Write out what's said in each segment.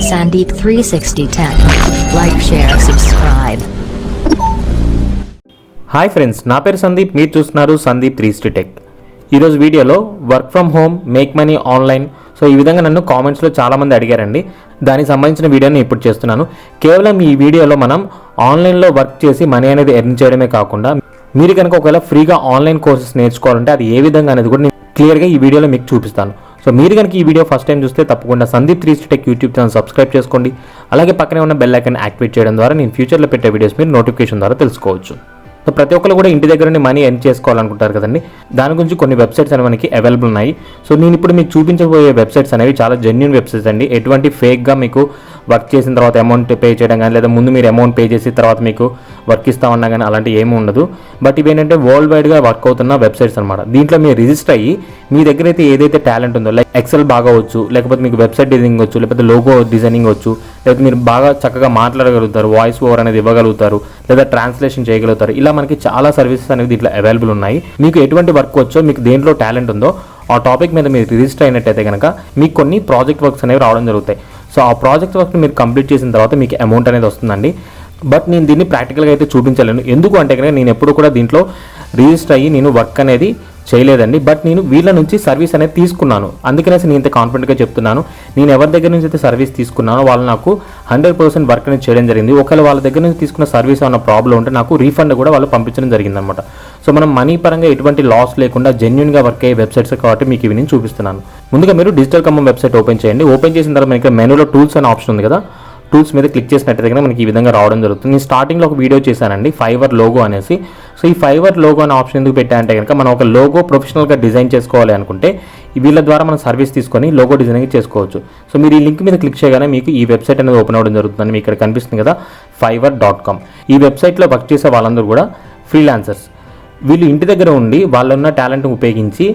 SanDeep360Tech. Like, share, subscribe. Hi friends, నా పేరు సందీప్. మీరు చూస్తున్నారు సందీప్ 360 టెక్. ఈరోజు వీడియోలో work from home, make money online, so ఈ విధంగా నన్ను కామెంట్స్లో చాలామంది అడిగారండి. దానికి సంబంధించిన వీడియోని ఇప్పుడు చేస్తున్నాను. కేవలం ఈ వీడియోలో మనం ఆన్లైన్లో వర్క్ చేసి మనీ అనేది ఎర్న్ చేయడమే కాకుండా మీరు కనుక ఒకవేళ ఫ్రీగా ఆన్లైన్ కోర్సెస్ నేర్చుకోవాలంటే అది ఏ విధంగా అనేది కూడా నేను క్లియర్గా ఈ వీడియోలో మీకు చూపిస్తాను. సో మీరు కనుక ఈ వీడియో ఫస్ట్ టైం చూస్తే తప్పకుండా Sandeep 360 tech YouTube channel subscribe చేసుకోండి. అలాగే పక్కనే ఉన్న బెల్ ఐకాన్ యాక్టివేట్ చేయడం ద్వారా నేను ఫ్యూచర్లో పెట్టే వీడియోస్ మీరు నోటిఫికేషన్ ద్వారా తెలుసుకోవచ్చు. సో ప్రతి ఒక్కరు కూడా ఇంటి దగ్గర నుండి మనీ ఎర్న్ చేసుకోవాలనుకుంటారు కదండి. దాని గురించి కొన్ని వెబ్సైట్స్ అనేవి మనకి అవైలబుల్ ఉన్నాయి. సో నేను ఇప్పుడు మీకు చూపించబోయే వెబ్సైట్స్ అనేవి చాలా జెన్యూన్ వెబ్సైట్స్ అండి. ఎటువంటి ఫేక్గా మీకు వర్క్ చేసిన తర్వాత అమౌంట్ పే చేయడం కానీ, లేదా ముందు మీరు అమౌంట్ పే చేసి తర్వాత మీకు వర్క్ ఇస్తామన్నా కానీ అలాంటి ఏమీ ఉండదు. బట్ ఇవేంటంటే వరల్డ్ వైడ్గా వర్క్ అవుతున్న వెబ్సైట్స్ అనమాట. దీంట్లో మీరు రిజిస్టర్ అయ్యి మీ దగ్గర అయితే ఏదైతే టాలెంట్ ఉందో, లైక్ ఎక్సెల్ బాగా వచ్చు, లేకపోతే మీకు వెబ్సైట్ డిజైనింగ్ వచ్చు, లేకపోతే లోగో డిజైనింగ్ వచ్చు, లేకపోతే మీరు బాగా చక్కగా మాట్లాడగలుగుతారు, వాయిస్ ఓవర్ అనేది ఇవ్వగలుగుతారు, లేదా ట్రాన్స్లేషన్ చేయగలుగుతారు. ఇలా మనకి చాలా సర్వీసెస్ అనేవి దీంట్లో అవైలబుల్ ఉన్నాయి. మీకు ఎటువంటి వర్క్ వచ్చో, మీకు దేంట్లో టాలెంట్ ఉందో ఆ టాపిక్ మీద మీరు రిజిస్టర్ అయినట్టయితే కనుక మీకు కొన్ని ప్రాజెక్ట్ వర్క్స్ అనేవి రావడం జరుగుతాయి. సో ఆ ప్రాజెక్ట్ వర్క్ని మీరు కంప్లీట్ చేసిన తర్వాత మీకు అమౌంట్ అనేది వస్తుందండి. బట్ నేను దీన్ని ప్రాక్టికల్గా అయితే చూపించలేను. ఎందుకు అంటే కనుక నేను ఎప్పుడు కూడా దీంట్లో రిజిస్టర్ అయ్యి నేను వర్క్ అనేది చేయలేదండి. బట్ నేను వీళ్ళ నుంచి సర్వీస్ అనేది తీసుకున్నాను. అందుకనేసి నేను ఇంత కాన్ఫిడెంట్గా చెప్తున్నాను. నేను ఎవరి దగ్గర నుంచి అయితే సర్వీస్ తీసుకున్నానో వాళ్ళు నాకు 100% వర్క్ అనేది చేయడం జరిగింది. ఒకవేళ వాళ్ళ దగ్గర నుంచి తీసుకున్న సర్వీస్ ఏమైనా ప్రాబ్లం ఉంటే నాకు రీఫండ్ కూడా వాళ్ళు పంపించడం జరిగిందనమాట. సో మనం మనీ పరంగా ఎటువంటి లాస్ లేకుండా జెన్యూన్గా వర్క్ అయ్యే వెబ్సైట్స్ కాబట్టి మీకు ఇవి నేను చూపిస్తున్నాను. ముందుగా మీరు డిజిటల్ కమ్మం వెబ్సైట్ ఓపెన్ చేయండి. ఓపెన్ చేసిన తర్వాత మనకి మెనూలో టూల్స్ అనే ఆప్షన్ ఉంది కదా, టూల్స్ మీద క్లిక్ చేసినట్టయితే కనుక మనకి ఈ విధంగా రావడం జరుగుతుంది. నేను స్టార్టింగ్లో ఒక వీడియో చేశానండి, ఫైవర్ లోగో అనేసి. సో ఈ ఫైవర్ లోగో అనే ఆప్షన్ ఎందుకు పెట్టా అంటే కనుక మనం ఒక లోగో ప్రొఫెషనల్గా డిజైన్ చేసుకోవాలి అనుకుంటే వీళ్ళ ద్వారా మనం సర్వీస్ తీసుకొని లోగో డిజైనింగ్ చేసుకోవచ్చు. సో మీరు ఈ లింక్ మీద క్లిక్ చేయగానే మీకు ఈ వెబ్సైట్ అనేది ఓపెన్ అవ్వడం జరుగుతుంది. మీకు ఇక్కడ కనిపిస్తుంది కదా, fiverr.com. ఈ వెబ్సైట్లో వర్క్ చేసే వాళ్ళందరూ కూడా ఫ్రీలాన్సర్స్. వీళ్ళు ఇంటి దగ్గర ఉండి వాళ్ళున్న టాలెంట్ని ఉపయోగించి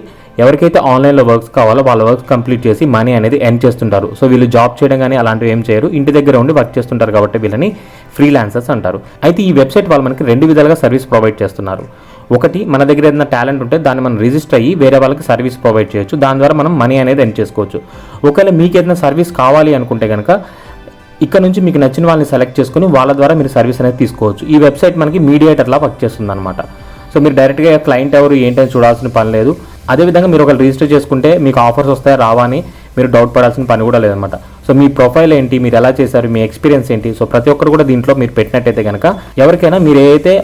ఎవరికైతే ఆన్లైన్లో వర్క్స్ కావాలో వాళ్ళ వర్క్స్ కంప్లీట్ చేసి మనీ అనేది ఎర్న్ చేస్తుంటారు. సో వీళ్ళు జాబ్ చేయడం కానీ అలాంటివి ఏం చేయరు, ఇంటి దగ్గర ఉండి వర్క్ చేస్తుంటారు కాబట్టి వీళ్ళని ఫ్రీలాన్సర్స్ అంటారు. అయితే ఈ వెబ్సైట్ వాళ్ళు మనకి రెండు విధాలుగా సర్వీస్ ప్రొవైడ్ చేస్తున్నారు. ఒకటి, మన దగ్గర ఏదైనా టాలెంట్ ఉంటే దాన్ని మనం రిజిస్టర్ అయ్యి వేరే వాళ్ళకి సర్వీస్ ప్రొవైడ్ చేయొచ్చు. దాని ద్వారా మనం మనీ అనేది ఎర్న్ చేసుకోవచ్చు. ఒకవేళ మీకు ఏదైనా సర్వీస్ కావాలి అనుకుంటే కనుక ఇక్కడ నుంచి మీకు నచ్చిన వాళ్ళని సెలెక్ట్ చేసుకుని వాళ్ళ ద్వారా మీరు సర్వీస్ అనేది తీసుకోవచ్చు. ఈ వెబ్సైట్ మనకి మీడియేటర్లా వర్క్ చేస్తుంది అనమాట. సో మీరు డైరెక్ట్గా క్లయింట్ ఎవరు ఏంటని చూడాల్సిన పని లేదు. అదేవిధంగా మీరు ఒకళ్ళు రిజిస్టర్ చేసుకుంటే మీకు ఆఫర్స్ వస్తాయా రావా అని మీరు డౌట్ పడాల్సిన పని కూడా లేదనమాట. సో మీ ప్రొఫైల్ ఏంటి, మీరు ఎలా చేశారు, మీ ఎక్స్పీరియన్స్ ఏంటి, సో ప్రతి ఒక్కరు కూడా దీంట్లో మీరు పెట్టినట్టయితే కనుక ఎవరికైనా మీరు ఏదైతే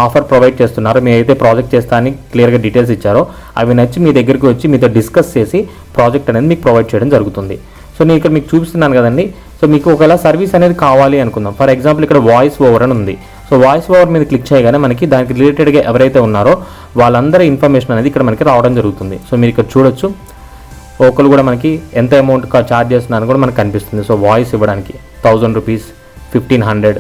ఆఫర్ ప్రొవైడ్ చేస్తున్నారో, మీరు ఏదైతే ప్రాజెక్ట్ చేస్తా అని క్లియర్గా డీటెయిల్స్ ఇచ్చారో అవి నచ్చి మీ దగ్గరికి వచ్చి మీతో డిస్కస్ చేసి ప్రాజెక్ట్ అనేది మీకు ప్రొవైడ్ చేయడం జరుగుతుంది. సో నేను ఇక్కడ మీకు చూపిస్తున్నాను కదండి. సో మీకు ఒకవేళ సర్వీస్ అనేది కావాలి అనుకుందాం. ఫర్ ఎగ్జాంపుల్ ఇక్కడ వాయిస్ ఓవర్ అని ఉంది. సో వాయిస్ ఓవర్ మీద క్లిక్ చేయగానే మనకి దానికి రిలేటెడ్గా ఎవరైతే ఉన్నారో వాళ్ళందరి ఇన్ఫర్మేషన్ అనేది ఇక్కడ మనకి రావడం జరుగుతుంది. సో మీరు ఇక్కడ చూడొచ్చు, ఒకరు కూడా మనకి ఎంత అమౌంట్ ఛార్జ్ చేస్తున్నారని కూడా మనకు కనిపిస్తుంది. సో వాయిస్ ఇవ్వడానికి 1000 రూపీస్, 1500.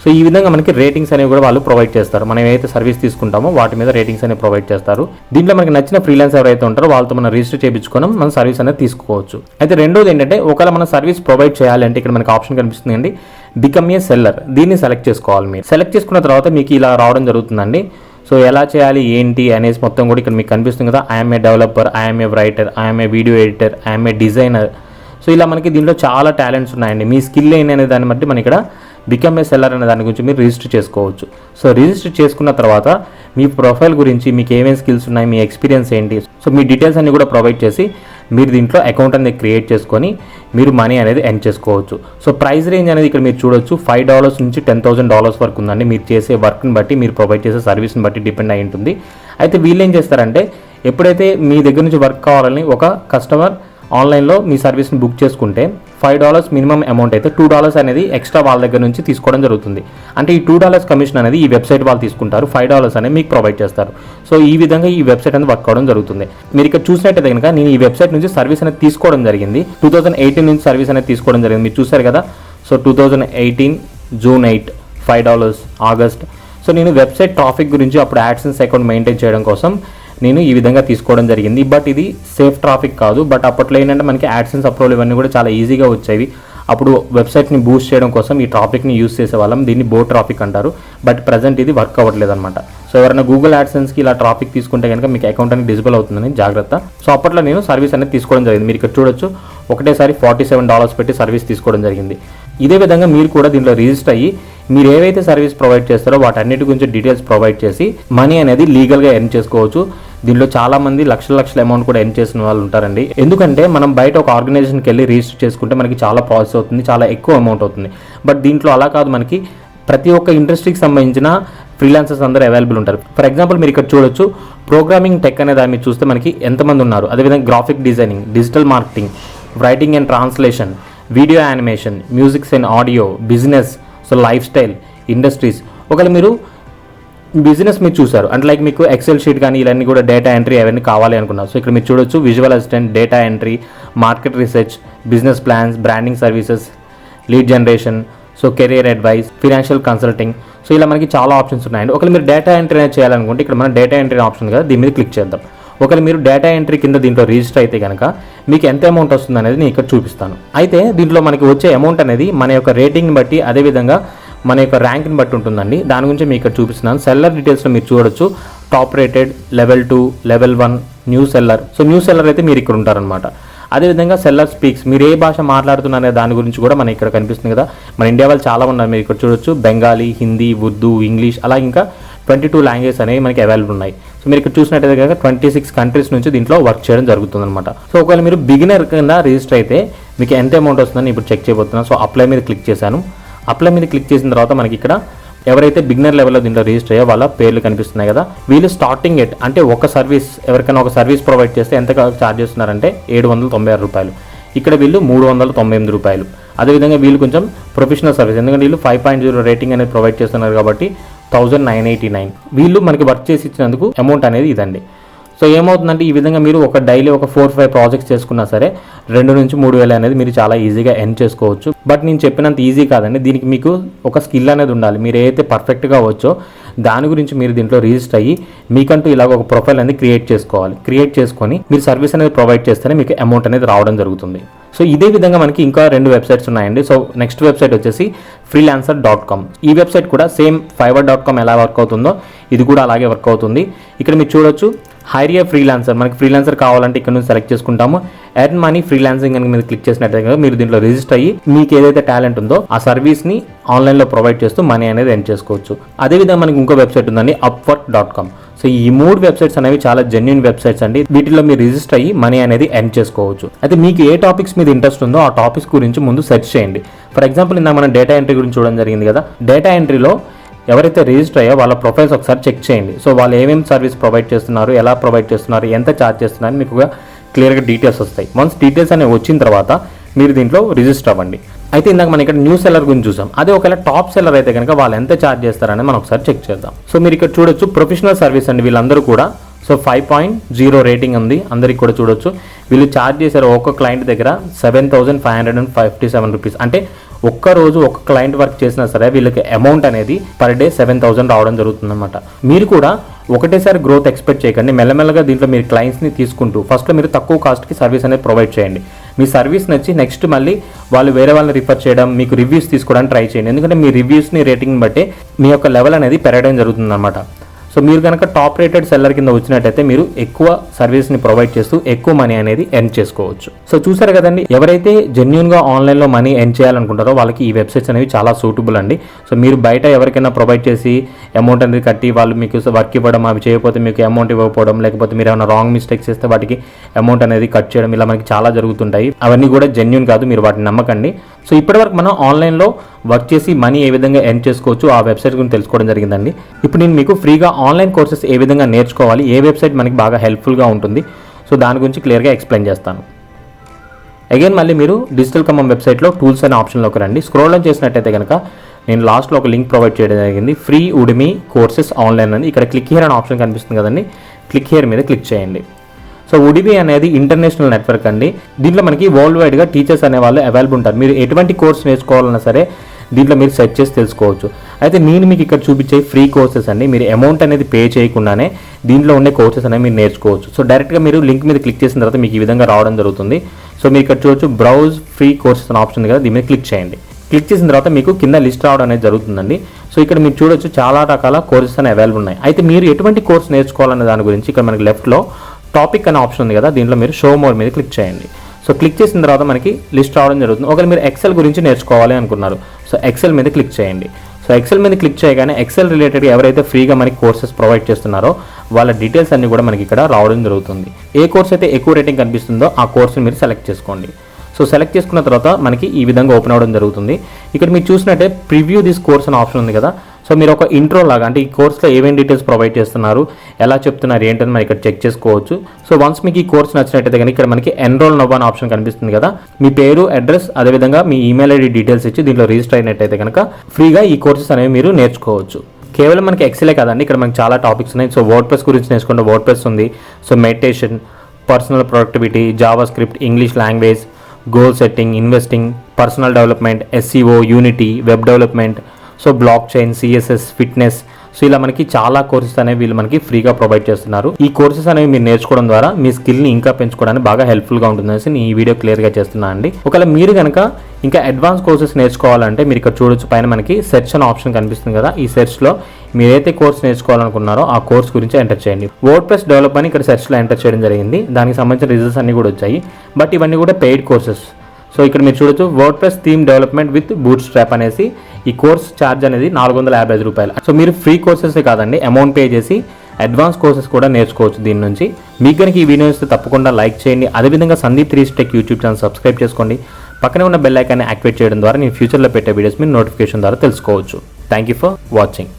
సో ఈ విధంగా మనకి రేటింగ్స్ అనేవి కూడా వాళ్ళు ప్రొవైడ్ చేస్తారు. మనం ఏదైతే సర్వీస్ తీసుకుంటామో వాటి మీద రేటింగ్స్ అనేవి ప్రొవైడ్ చేస్తారు. దీంట్లో మనకి నచ్చిన ఫ్రీలాన్స్ ఎవరైతే ఉంటారో వాళ్ళతో మనం రిజిస్టర్ చేయించుకొని మనం సర్వీస్ అనేది తీసుకోవచ్చు. అయితే రెండోది ఏంటంటే, ఒకవేళ మనం సర్వీస్ ప్రొవైడ్ చేయాలంటే ఇక్కడ మనకి ఆప్షన్ కనిపిస్తుంది అండి, బికమ్ ఏ సెల్లర్. దీన్ని సెలెక్ట్ చేసుకోవాలి. మీరు సెలెక్ట్ చేసుకున్న తర్వాత మీకు ఇలా రావడం జరుగుతుందండి. సో ఎలా చేయాలి ఏంటి అనేసి మొత్తం కూడా ఇక్కడ మీకు కనిపిస్తుంది కదా, I'm a developer, I'm a writer, I'm a video editor, I'm a designer. So ఇలా మనకి దీంట్లో చాలా టాలెంట్స్ ఉన్నాయండి. మీ స్కిల్ ఏంటి అనే దాన్ని బట్టి మన ఇక్కడ బికమ్ ఏ సెల్లర్ అనే దాని గురించి మీరు రిజిస్టర్ చేసుకోవచ్చు. సో రిజిస్టర్ చేసుకున్న తర్వాత మీ ప్రొఫైల్ గురించి, మీకు ఏమేమి స్కిల్స్ ఉన్నాయి, మీ ఎక్స్పీరియన్స్ ఏంటి, సో మీ డీటెయిల్స్ అన్ని కూడా ప్రొవైడ్ చేసి మీరు దీంట్లో అకౌంట్ అనేది క్రియేట్ చేసుకొని మీరు మనీ అనేది ఎర్న్ చేసుకోవచ్చు. సో ప్రైస్ రేంజ్ అనేది ఇక్కడ మీరు చూడొచ్చు, $5 నుంచి $10,000 వరకు ఉందండి. మీరు చేసే వర్క్ని బట్టి, మీరు ప్రొవైడ్ చేసే సర్వీస్ని బట్టి డిపెండ్ అయి ఉంటుంది. అయితే వీళ్ళు ఏం చేస్తారంటే, ఎప్పుడైతే మీ దగ్గర నుంచి వర్క్ కావాలని ఒక కస్టమర్ ఆన్లైన్లో మీ సర్వీస్ని బుక్ చేసుకుంటే $5 మినిమం అమౌంట్ అయితే $2 అనేది ఎక్స్ట్రా వాళ్ళ దగ్గర నుంచి తీసుకోవడం జరుగుతుంది. అంటే ఈ $2 కమిషన్ అనేది ఈ వెబ్సైట్ వాళ్ళు తీసుకుంటారు, $5 అనేది మీకు ప్రొవైడ్ చేస్తారు. సో ఈ విధంగా ఈ వెబ్సైట్ అనేది వర్క్ అవడం జరుగుతుంది. మీరు ఇక్కడ చూసినట్టయితే కనుక నేను ఈ వెబ్సైట్ నుంచి సర్వీస్ అనేది తీసుకోవడం జరిగింది. 2018 నుంచి సర్వీస్ అనేది తీసుకోవడం జరిగింది. మీరు చూసారు కదా. So 2018 June 8, $5 August. సో నేను వెబ్సైట్ ట్రాఫిక్ గురించి అప్పుడు యాడ్సెన్స్ అకౌంట్ మెయింటైన్ చేయడం కోసం నేను ఈ విధంగా తీసుకోవడం జరిగింది. బట్ ఇది సేఫ్ ట్రాఫిక్ కాదు. బట్ అప్పట్లో ఏంటంటే మనకి యాడ్సెన్స్ అప్రూవల్ ఇవన్నీ కూడా చాలా ఈజీగా వచ్చేవి. అప్పుడు వెబ్సైట్ని బూస్ట్ చేయడం కోసం ఈ ట్రాఫిక్ని యూస్ చేసేవాళ్ళం. దీన్ని బో ట్రాఫిక్ అంటారు. బట్ ప్రజెంట్ ఇది వర్క్ అవ్వట్లేదు అనమాట. సో ఎవరైనా గూగుల్ యాడ్సెన్స్కి ఇలా ట్రాఫిక్ తీసుకుంటే కనుక మీకు అకౌంట్ అనేది డిజబుల్ అవుతుందని జాగ్రత్త. సో అప్పట్లో నేను సర్వీస్ అనేది తీసుకోవడం జరిగింది. మీరు ఇక్కడ చూడొచ్చు, ఒకటేసారి $47 పెట్టి సర్వీస్ తీసుకోవడం జరిగింది. ఇదే విధంగా మీరు కూడా దీంట్లో రిజిస్టర్ అయ్యి మీరు ఏవైతే సర్వీస్ ప్రొవైడ్ చేస్తారో వాటన్నిటి గురించి డీటెయిల్స్ ప్రొవైడ్ చేసి మనీ అనేది లీగల్గా ఎర్న్ చేసుకోవచ్చు. దీంట్లో చాలా మంది లక్షల అమౌంట్ కూడా ఎర్న్ చేసిన వాళ్ళు ఉంటారండి. ఎందుకంటే మనం బయట ఒక ఆర్గనైజేషన్కి వెళ్ళి రిజిస్టర్ చేసుకుంటే మనకి చాలా ప్రాసెస్ అవుతుంది, చాలా ఎక్కువ అమౌంట్ అవుతుంది. బట్ దీంట్లో అలా కాదు, మనకి ప్రతి ఒక్క ఇండస్ట్రీకి సంబంధించిన ఫ్రీలాన్సర్స్ అందరూ అవైలబుల్ ఉంటారు. ఫర్ ఎగ్జాంపుల్ మీరు ఇక్కడ చూడొచ్చు, ప్రోగ్రామింగ్ టెక్ అనే దాన్ని మీరు చూస్తే మనకి ఎంతమంది ఉన్నారు. అదేవిధంగా graphic designing, digital marketing, writing and translation, video animation, musics and audio, business, so life style, industries. ఒకవేళ మీరు బిజినెస్ మీరు చూసారు అంటే లైక్ మీకు ఎక్సెల్ షీట్ కానీ ఇవన్నీ కూడా డేటా ఎంట్రీ అవన్నీ కావాలి అనుకున్నారు. సో ఇక్కడ మీరు చూడొచ్చు, visual assistant, data entry, market research, business plans, branding services, lead generation, so career advice, financial consulting. So ఇలా మనకి చాలా ఆప్షన్స్ ఉన్నాయండి. ఒకవేళ మీరు డేటా ఎంట్రీ అనేది చేయాలనుకుంటే ఇక్కడ మన డేటా ఎంట్రీ ఆప్షన్ కదా, దీని మీద క్లిక్ చేద్దాం. ఒకవేళ మీరు డేటా ఎంట్రీ కింద దీంట్లో రిజిస్టర్ అయితే కనుక మీకు ఎంత అమౌంట్ వస్తుంది అనేది నేను ఇక్కడ చూపిస్తాను. అయితే దీంట్లో మనకి వచ్చే అమౌంట్ అనేది మన యొక్క రేటింగ్ని బట్టి, అదేవిధంగా మన యొక్క ర్యాంక్ని బట్టి ఉంటుందండి. దాని గురించి మీకు ఇక్కడ చూపిస్తున్నాను. సెల్లర్ డీటెయిల్స్లో మీరు చూడొచ్చు, top rated, level 2, level 1, new seller. So new seller అయితే మీరు ఇక్కడ ఉంటారనమాట. అదేవిధంగా సెల్లర్ స్పీక్స్, మీరు ఏ భాష మాట్లాడుతున్నారనే దాని గురించి కూడా మనకి ఇక్కడ కనిపిస్తుంది కదా. మన ఇండియా వాళ్ళు చాలా ఉన్నారు, మీరు ఇక్కడ చూడొచ్చు, బెంగాలీ, హిందీ, ఉర్దూ, ఇంగ్లీష్, అలా ఇంకా 22 లాంగ్వేజెస్ అనేవి మనకి అవైలబుల్ ఉన్నాయి. సో మీరు ఇక్కడ చూసినట్టయితే కనుక 26 కంట్రీస్ నుంచి దీంట్లో వర్క్ చేయడం జరుగుతుంది అనమాట. సో ఒకవేళ మీరు బిగినర్ కింద రిజిస్టర్ అయితే మీకు ఎంత అమౌంట్ వస్తుందని ఇప్పుడు చెక్ చేయబోతున్నాను. సో అప్లై మీద క్లిక్ చేశాను. అప్లై మీద క్లిక్ చేసిన తర్వాత మనకి ఇక్కడ ఎవరైతే బిగినర్ లెవెల్లో దీంట్లో రిజిస్టర్ అయ్యో వాళ్ళ పేర్లు కనిపిస్తున్నాయి కదా. వీళ్ళు స్టార్టింగ్ ఎట్ అంటే ఒక సర్వీస్, ఎవరికైనా ఒక సర్వీస్ ప్రొవైడ్ చేస్తే ఎంత ఛార్జ్ చేస్తున్నారంటే $796. ఇక్కడ వీళ్ళు $398. అదేవిధంగా వీళ్ళు కొంచెం ప్రొఫెషనల్ సర్వీస్, ఎందుకంటే వీళ్ళు 5.0 రేటింగ్ అనేది ప్రొవైడ్ చేస్తున్నారు కాబట్టి 1989. వీళ్ళు మనకి వర్క్ చేసి ఇచ్చినందుకు అమౌంట్ అనేది ఇదండి. సో ఏమవుతుందంటే ఈ విధంగా మీరు ఒక డైలీ ఒక 4-5 ప్రాజెక్ట్స్ చేసుకున్నా సరే 2 నుంచి 3,000 అనేది మీరు చాలా ఈజీగా ఎర్న్ చేసుకోవచ్చు. బట్ నేను చెప్పినంత ఈజీ కాదండి, దీనికి మీకు ఒక స్కిల్ అనేది ఉండాలి. మీరు ఏదైతే పర్ఫెక్ట్గా వచ్చో దాని గురించి మీరు దీంట్లో రిజిస్టర్ అయ్యి మీకంటూ ఇలాగ ఒక ప్రొఫైల్ అనేది క్రియేట్ చేసుకోవాలి. క్రియేట్ చేసుకొని మీరు సర్వీస్ అనేది ప్రొవైడ్ చేస్తేనే మీకు అమౌంట్ అనేది రావడం జరుగుతుంది. సో ఇదే విధంగా మనకి ఇంకా 2 వెబ్సైట్స్ ఉన్నాయండి. సో నెక్స్ట్ వెబ్సైట్ వచ్చేసి freelancer.com. ఈ వెబ్సైట్ కూడా సేమ్ fiverr.com ఎలా వర్క్ అవుతుందో ఇది కూడా అలాగే వర్క్ అవుతుంది. ఇక్కడ మీరు చూడొచ్చు, హైర్ ఏ ఫ్రీలాన్సర్, మనకి ఫ్రీలాన్సర్ కావాలంటే ఇక్కడ నుంచి సెలెక్ట్ చేసుకుంటాము. ఎర్న్ మనీ ఫ్రీలాన్సింగ్ అని మీరు క్లిక్ చేసినట్లయితే మీరు దీంట్లో రిజిస్టర్ అయ్యి మీకు ఏదైతే టాలెంట్ ఉందో ఆ సర్వీస్ని ఆన్లైన్లో ప్రొవైడ్ చేస్తూ మనీ అనేది ఎర్న్ చేసుకోవచ్చు. అదేవిధంగా మనకి ఇంకో వెబ్సైట్ ఉందండి, upwork.com. సో ఈ 3 వెబ్సైట్స్ అనేవి చాలా జెన్యూన్ వెబ్సైట్స్ అండి. వీటిలో మీరు రిజిస్టర్ అయ్యి మనీ అనేది ఎర్న్ చేసుకోవచ్చు. అయితే మీకు ఏ టాపిక్స్ మీద ఇంట్రెస్ట్ ఉందో ఆ టాపిక్స్ గురించి ముందు సెర్చ్ చేయండి. ఫర్ ఎగ్జాంపుల్ ఇందాక మనం డేటా ఎంట్రీ గురించి చూడడం జరిగింది కదా. డేటా ఎంట్రీలో ఎవరైతే రిజిస్టర్ అయ్యో వాళ్ళ ప్రొఫైల్స్ ఒకసారి చెక్ చేయండి. సో వాళ్ళు ఏమేమి సర్వీస్ ప్రొవైడ్ చేస్తున్నారు, ఎలా ప్రొవైడ్ చేస్తున్నారు, ఎంత ఛార్జ్ చేస్తున్నారు మీకు క్లియర్గా డీటెయిల్స్ వస్తాయి. వన్స్ డీటెయిల్స్ అనేవి వచ్చిన తర్వాత మీరు దీంట్లో రిజిస్టర్ అవ్వండి. అయితే ఇందాక మనం ఇక్కడ న్యూ సెల్లర్ గురించి చూసాం. అదే ఒకవేళ టాప్ సెల్లర్ అయితే కనుక వాళ్ళు ఎంత ఛార్జ్ చేస్తారని మనం ఒకసారి చెక్ చేద్దాం. సో మీరు ఇక్కడ చూడొచ్చు, ప్రొఫెషనల్ సర్వీస్ అండి వీళ్ళందరూ కూడా. సో 5.0 రేటింగ్ ఉంది, అందరికి కూడా చూడొచ్చు. వీళ్ళు ఛార్జ్ చేశారు ఒక్క క్లయింట్ దగ్గర $7,557. అంటే ఒక్కరోజు ఒక క్లయింట్ వర్క్ చేసినా సరే వీళ్ళకి అమౌంట్ అనేది పర్ డే 7,000 రావడం జరుగుతుంది అనమాట. మీరు కూడా ఒకటేసారి గ్రోత్ ఎక్స్పెక్ట్ చేయకండి. మెల్లమెల్లగా దీంట్లో మీరు క్లయింట్స్ని తీసుకుంటూ ఫస్ట్లో మీరు తక్కువ కాస్ట్కి సర్వీస్ అనేది ప్రొవైడ్ చేయండి. మీ సర్వీస్ నచ్చి నెక్స్ట్ మళ్ళీ వాళ్ళు వేరే వాళ్ళని రిఫర్ చేయడం, మీకు రివ్యూస్ తీసుకోవడానికి ట్రై చేయండి. ఎందుకంటే మీ రివ్యూస్ని రేటింగ్ని బట్టి మీ యొక్క లెవెల్ అనేది పెరగడం జరుగుతుంది అనమాట. సో మీరు కనుక టాప్ రేటెడ్ సెల్లర్ కింద వచ్చినట్టయితే మీరు ఎక్కువ సర్వీస్ని ప్రొవైడ్ చేస్తూ ఎక్కువ మనీ అనేది ఎర్న్ చేసుకోవచ్చు. సో చూసారు కదండి, ఎవరైతే జెన్యూన్గా ఆన్లైన్లో మనీ ఎర్న్ చేయాలనుకుంటారో వాళ్ళకి ఈ వెబ్సైట్స్ అనేవి చాలా సూటబుల్ అండి. సో మీరు బయట ఎవరికైనా ప్రొవైడ్ చేసి అమౌంట్ అనేది కట్టి వాళ్ళు మీకు వర్క్ ఇవ్వడం, అవి చేయకపోతే మీకు అమౌంట్ ఇవ్వకపోవడం, లేకపోతే మీరు ఏమైనా రాంగ్ మిస్టేక్స్ చేస్తే వాటికి అమౌంట్ అనేది కట్ చేయడం, ఇలా మనకి చాలా జరుగుతుంటాయి. అవన్నీ కూడా జెన్యూన్ కాదు, మీరు వాటిని నమ్మకండి. సో ఇప్పటివరకు మనం ఆన్లైన్లో వర్క్ చేసి మనీ ఏ విధంగా ఎర్న్ చేసుకోవచ్చు ఆ వెబ్సైట్ గురించి తెలుసుకోవడం జరిగిందండి. ఇప్పుడు నేను మీకు ఫ్రీగా ఆన్లైన్ కోర్సెస్ ఏ విధంగా నేర్చుకోవాలి, ఏ వెబ్సైట్ మనకి బాగా హెల్ప్ఫుల్గా ఉంటుంది, సో దాని గురించి క్లియర్గా ఎక్స్ప్లెయిన్ చేస్తాను. అగైన్ మళ్ళీ మీరు డిజిటల్ కమం వెబ్సైట్లో టూల్స్ అనే ఆప్షన్లోకి రండి. స్క్రోల్ డౌన్ చేసినట్టయితే కనుక నేను లాస్ట్లో ఒక లింక్ ప్రొవైడ్ చేయడం జరిగింది, ఫ్రీ ఉడిమి కోర్సెస్ ఆన్లైన్ అని. ఇక్కడ క్లిక్ హియర్ అనే ఆప్షన్ కనిపిస్తుంది కదండి, క్లిక్ హియర్ మీద క్లిక్ చేయండి. సో ఉడిమి అనేది ఇంటర్నేషనల్ నెట్వర్క్ అండి. దీంట్లో మనకి వరల్డ్ వైడ్గా టీచర్స్ అనే వాళ్ళు అవైలబుల్ ఉంటారు. మీరు ఎటువంటి కోర్స్ నేర్చుకోవాలన్నా సరే దీంట్లో మీరు సెర్చ్ చేసి తెలుసుకోవచ్చు. అయితే నేను మీకు ఇక్కడ చూపించే ఫ్రీ కోర్సెస్ అండి. మీరు అమౌంట్ అనేది పే చేయకుండానే దీంట్లో ఉండే కోర్సెస్ అనేవి మీరు నేర్చుకోవచ్చు. సో డైరెక్ట్గా మీరు లింక్ మీద క్లిక్ చేసిన తర్వాత మీకు ఈ విధంగా రావడం జరుగుతుంది. సో మీరు ఇక్కడ చూడొచ్చు, బ్రౌజ్ ఫ్రీ కోర్సెస్ అనే ఆప్షన్ ఉంది కదా, దీని మీద క్లిక్ చేయండి. క్లిక్ చేసిన తర్వాత మీకు కింద లిస్ట్ రావడం అనేది జరుగుతుందండి. సో ఇక్కడ మీరు చూడొచ్చు చాలా రకాల కోర్సెస్ అనేవి అవైలబుల్ ఉన్నాయి. అయితే మీరు ఎటువంటి కోర్స్ నేర్చుకోవాలనే దాని గురించి ఇక్కడ మనకి లెఫ్ట్లో టాపిక్ అనే ఆప్షన్ ఉంది కదా, దీంట్లో మీరు షో మోర్ మీద క్లిక్ చేయండి. సో క్లిక్ చేసిన తర్వాత మనకి లిస్ట్ రావడం జరుగుతుంది. ఒకవేళ మీరు ఎక్సెల్ గురించి నేర్చుకోవాలి అనుకున్నారు, సో ఎక్సెల్ మీద క్లిక్ చేయండి. సో ఎక్సెల్ మీద క్లిక్ చేయగానే ఎక్సెల్ రిలేటెడ్ ఎవరైతే ఫ్రీగా మనకి కోర్సెస్ ప్రొవైడ్ చేస్తున్నారో వాళ్ళ డీటెయిల్స్ అన్ని కూడా మనకి ఇక్కడ రావడం జరుగుతుంది. ఏ కోర్స్ అయితే ఎక్కువ రేటింగ్ కనిపిస్తుందో ఆ కోర్స్ని మీరు సెలెక్ట్ చేసుకోండి. సో సెలెక్ట్ చేసుకున్న తర్వాత మనకి ఈ విధంగా ఓపెన్ అవ్వడం జరుగుతుంది. ఇక్కడ మీరు చూసినట్టే ప్రివ్యూ దిస్ కోర్స్ అనే ఆప్షన్ ఉంది కదా. సో మీరు ఒక ఇంట్రో లాగా, అంటే ఈ కోర్స్లో ఏమేమి డీటెయిల్స్ ప్రొవైడ్ చేస్తున్నారు, ఎలా చెప్తున్నారు ఏంటని మనం ఇక్కడ చెక్ చేసుకోవచ్చు. సో వన్స్ మీకు ఈ కోర్స్ నచ్చినట్టయితే కనుక ఇక్కడ మనకి ఎన్రోల్ నవ్ అనే ఆప్షన్ కనిపిస్తుంది కదా. మీ పేరు, అడ్రస్, అదేవిధంగా మీ ఈమెయిల్ ఐడి డీటెయిల్స్ ఇచ్చి దీంట్లో రిజిస్టర్ అయినట్టయితే కనుక ఫ్రీగా ఈ కోర్సెస్ అనేవి మీరు నేర్చుకోవచ్చు. కేవలం మనకి ఎక్సెలే కాదండి, ఇక్కడ మనకి చాలా టాపిక్స్ ఉన్నాయి. సో వర్డ్ ప్రెస్ గురించి నేర్చుకుంటే వర్డ్ ప్రెస్ ఉంది. So meditation, personal productivity, Java script, English language, goal setting, investing, personal development, SEO, unity, web development, so block chain, CSS, fitness. So ఇలా మనకి చాలా కోర్సెస్ అనేవి వీళ్ళు మనకి ఫ్రీగా ప్రొవైడ్ చేస్తున్నారు. ఈ కోర్సెస్ అనేవి మీరు నేర్చుకోవడం ద్వారా మీ స్కిల్ని ఇంకా పెంచుకోవడానికి బాగా హెల్ప్ఫుల్గా ఉంటుందనేసి నేను ఈ వీడియో క్లియర్గా చేస్తున్నాను అండి. ఒకవేళ మీరు కనుక ఇంకా అడ్వాన్స్ కోర్సెస్ నేర్చుకోవాలంటే మీరు ఇక్కడ చూడొచ్చు, పైన మనకి సెర్చ్ అనే ఆప్షన్ కనిపిస్తుంది కదా. ఈ సెర్చ్లో మీరైతే కోర్స్ నేర్చుకోవాలనుకున్నారో ఆ కోర్స్ గురించి ఎంటర్ చేయండి. వర్డ్ ప్రెస్ డెవలప్ అని ఇక్కడ సెర్చ్లో ఎంటర్ చేయడం జరిగింది. దానికి సంబంధించిన రిజల్ట్స్ అన్ని కూడా వచ్చాయి. బట్ ఇవన్నీ కూడా పెయిడ్ కోర్సెస్. సో ఇక్కడ మీరు చూడొచ్చు, word press theme development with boot strap అనేసి ఈ కోర్స్ ఛార్జ్ అనేది 455 రూపాయలు. సో మీరు ఫ్రీ కోర్సెస్ కాదండి, అమౌంట్ పే చేసి అడ్వాన్స్ కోర్సెస్ కూడా నేర్చుకోవచ్చు దీని నుంచి. మీకు కనుక ఈ వీడియో ఇస్తే తప్పకుండా లైక్ చేయండి. అదేవిధంగా సందీప్360Tech యూట్యూబ్ ఛానల్ సబ్స్క్రైబ్ చేసుకోండి. పక్కనే ఉన్న బెల్ ఐకాన్ని యాక్టివేట్ చేయడం ద్వారా నేను ఫ్యూచర్లో పెట్టే వీడియోస్ మీరు నోటిఫికేషన్ ద్వారా తెలుసుకోవచ్చు. Thank you for watching.